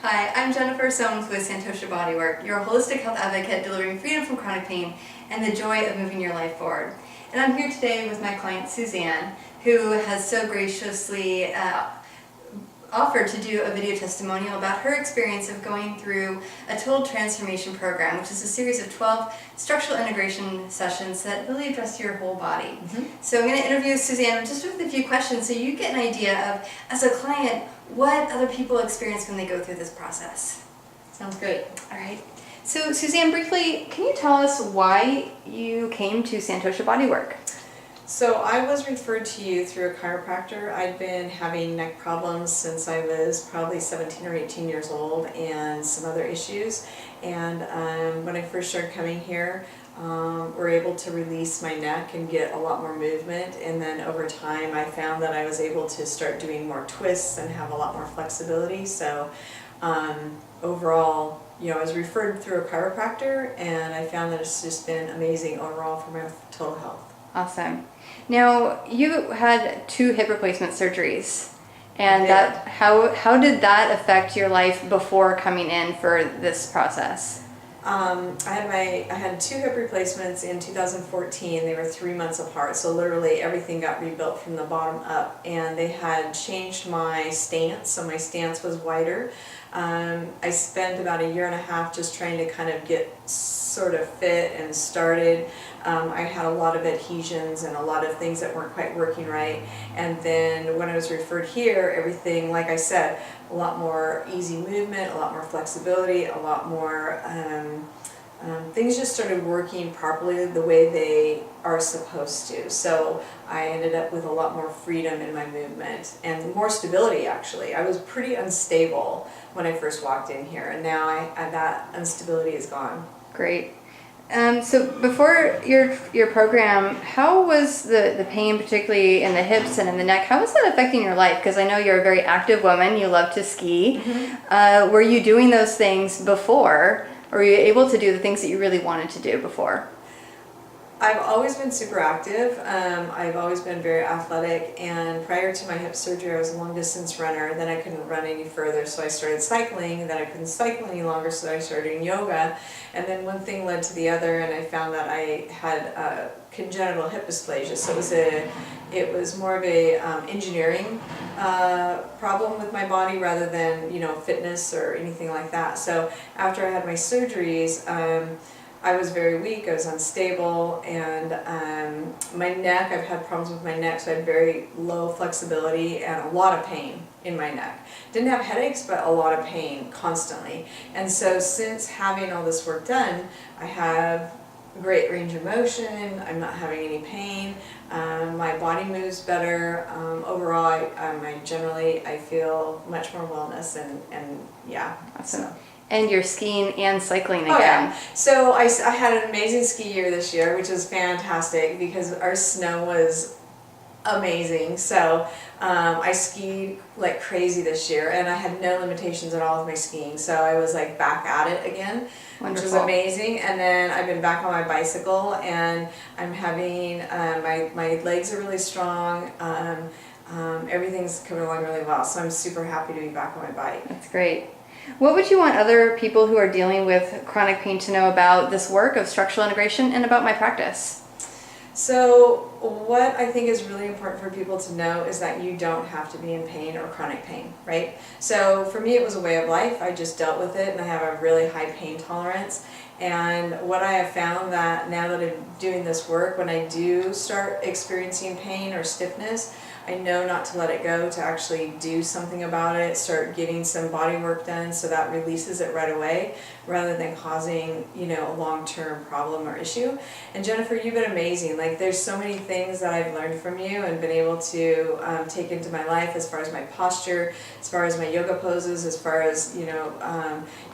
Hi, I'm Jennifer Soames with Santosha Bodywork, your holistic health advocate delivering freedom from chronic pain and the joy of moving your life forward. And I'm here today with my client Suzanne, who has so graciously offered to do a video testimonial about her experience of going through a total transformation program, which is a series of 12 structural integration sessions that really address your whole body. So I'm going to interview Suzanne just with a few questions so you get an idea of, as a client, what other people experience when they go through this process. Sounds great. All right. So Suzanne, briefly, can you tell us why you came to Santosha Bodywork? So I was referred to you through a chiropractor. I'd been having neck problems since I was probably 17 or 18 years old and some other issues. And when I first started coming here, we're able to release my neck and get a lot more movement. And then over time, I found that I was able to start doing more twists and have a lot more flexibility. So overall, I was referred through a chiropractor, and I found that it's just been amazing overall for my total health. Awesome. Now, you had 2 hip replacement surgeries, and how did that affect your life before coming in for this process? I had 2 hip replacements in 2014. They were 3 months apart, so literally everything got rebuilt from the bottom up, and they had changed my stance, so my stance was wider. I spent about a year and a half just trying to kind of get sort of fit and started. I had a lot of adhesions and a lot of things that weren't quite working right, and then when I was referred here, everything, like I said, a lot more easy movement, a lot more flexibility, a lot more things just started working properly the way they are supposed to. So I ended up with a lot more freedom in my movement and more stability, actually. I was pretty unstable when I first walked in here, and now that instability is gone. Great. So before your program, how was the pain, particularly in the hips and in the neck, how was that affecting your life? Because I know you're a very active woman, you love to ski. Were you doing those things before, or were you able to do the things that you really wanted to do before? I've always been super active. I've always been very athletic, and prior to my hip surgery I was a long distance runner. Then I couldn't run any further, so I started cycling, and then I couldn't cycle any longer, so I started doing yoga, and then one thing led to the other, and I found that I had congenital hip dysplasia. So it was more of a engineering problem with my body rather than fitness or anything like that. So after I had my surgeries, I was very weak, I was unstable, and my neck, I've had problems with my neck, so I had very low flexibility and a lot of pain in my neck. Didn't have headaches, but a lot of pain constantly. And so since having all this work done, I have great range of motion, I'm not having any pain, my body moves better. Overall, I feel much more wellness, and yeah. Awesome. So. And you're skiing and cycling again. Oh yeah. So I had an amazing ski year this year, which was fantastic because our snow was amazing. So I skied like crazy this year, and I had no limitations at all with my skiing. So I was like back at it again, Wonderful. Which was amazing. And then I've been back on my bicycle, and I'm having my legs are really strong. Everything's coming along really well. So I'm super happy to be back on my bike. That's great. What would you want other people who are dealing with chronic pain to know about this work of structural integration and about my practice? So what I think is really important for people to know is that you don't have to be in pain or chronic pain, right? So for me, it was a way of life. I just dealt with it, and I have a really high pain tolerance. And what I have found that now that I'm doing this work, when I do start experiencing pain or stiffness, I know not to let it go, to actually do something about it, start getting some body work done so that releases it right away rather than causing, a long-term problem or issue. And Jennifer, you've been amazing. Like, there's so many things that I've learned from you and been able to take into my life, as far as my posture, as far as my yoga poses, as far as,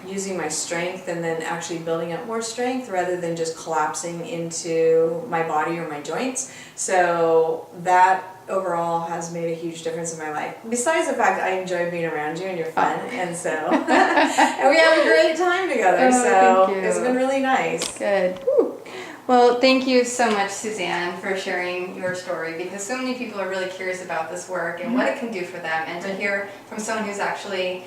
using my strength and then actually building up more strength rather than just collapsing into my body or my joints. So that overall has made a huge difference in my life. Besides the fact that I enjoy being around you and you're fun, and so and we have a great time together. So thank you. It's been really nice. Good. Whew. Well, thank you so much, Suzanne, for sharing your story, because so many people are really curious about this work and what it can do for them, and to hear from someone who's actually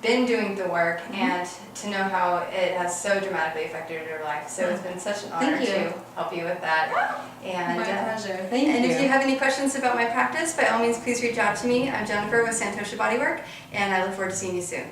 been doing the work and to know how it has so dramatically affected your life. So it's been such an honor Thank you. to help you with that. And, My pleasure. Thank and you. if you have any questions about my practice, by all means, please reach out to me. I'm Jennifer with Santosha Bodywork, and I look forward to seeing you soon.